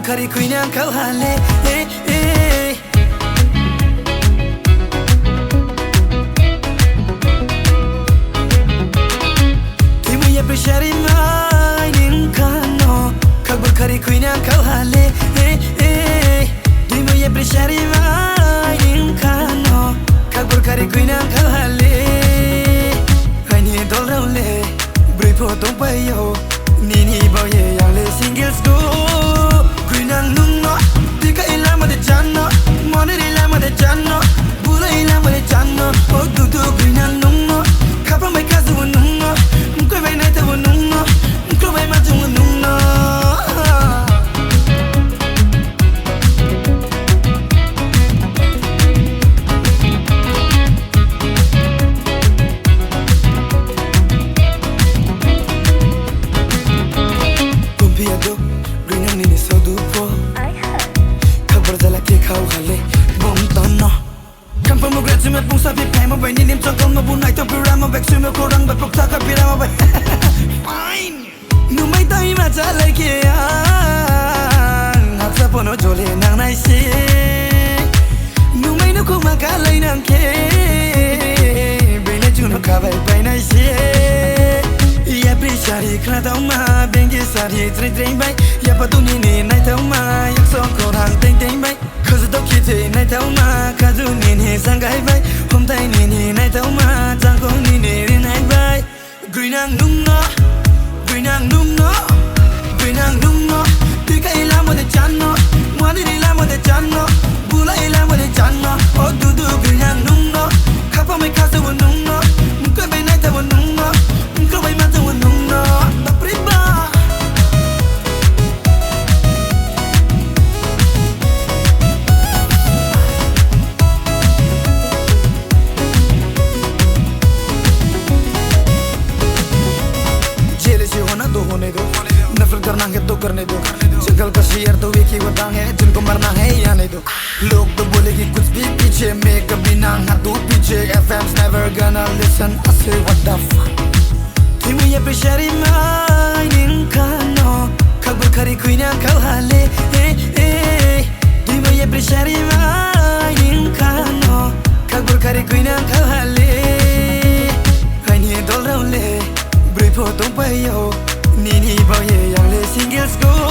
khari kuina kau hale Timu ya pressure mai ning kano kabur khari kuina kau hale Timu ya pressure mai ning kano kabur khari kuina kau hale Hani dolraule briefo tong payo Nini boye yale singles go Kuinang nungo Tika ilama de chano Money ilama de chano Bula ilama de chano Oh dudu kuinang nungo Kapa mai kazu nungo Mkwe vai naita nungo Mkwe vai matu nungo Me pungsa pi pai ma bai ni nim chakal ma bunai to pira ma bek sume korang ba pok taka pira ma bai fine nu mai tai ma cha lai ke an hak sa pono jole nang nai se nu mai nu ko ma ka lai nang ke bai le chu nu ka bai bai nai se ya pri shari kra ta ma bengi sari tre tre bai ya pa tu ni ni nai ta ma yak so korang teng teng bai cause the kite nai ta ma ka du ni ni sang gai bai hôm tay ni ni nai ta ma chang ko ni ni nai bai green ang nung no green ang nung no green ang nung no ti ka ila mo de chan no mo ni ila mo de chan no bula ila mo de chan no oh du du green ang nung no ka pa mai ka sa wo nung no ko bai nai ta wo nung no ko bai ma ta wo nung no ta priba नफरत करना है तो करने दो जंगल का शेर तो एक ही वतन है जिनको मरना है या नहीं दो लोग तो बोलेगी कुछ भी पीछे मैं कभी ना हटूं पीछे FM's never gonna listen I say what the fuck Timu ya pressure mai ning kano kabur khari kuina kau hale Timu ya pressure mai ning kano kabur khari kuina kau hale Hani dolraule briefo tong payo Nini boye yang le singles go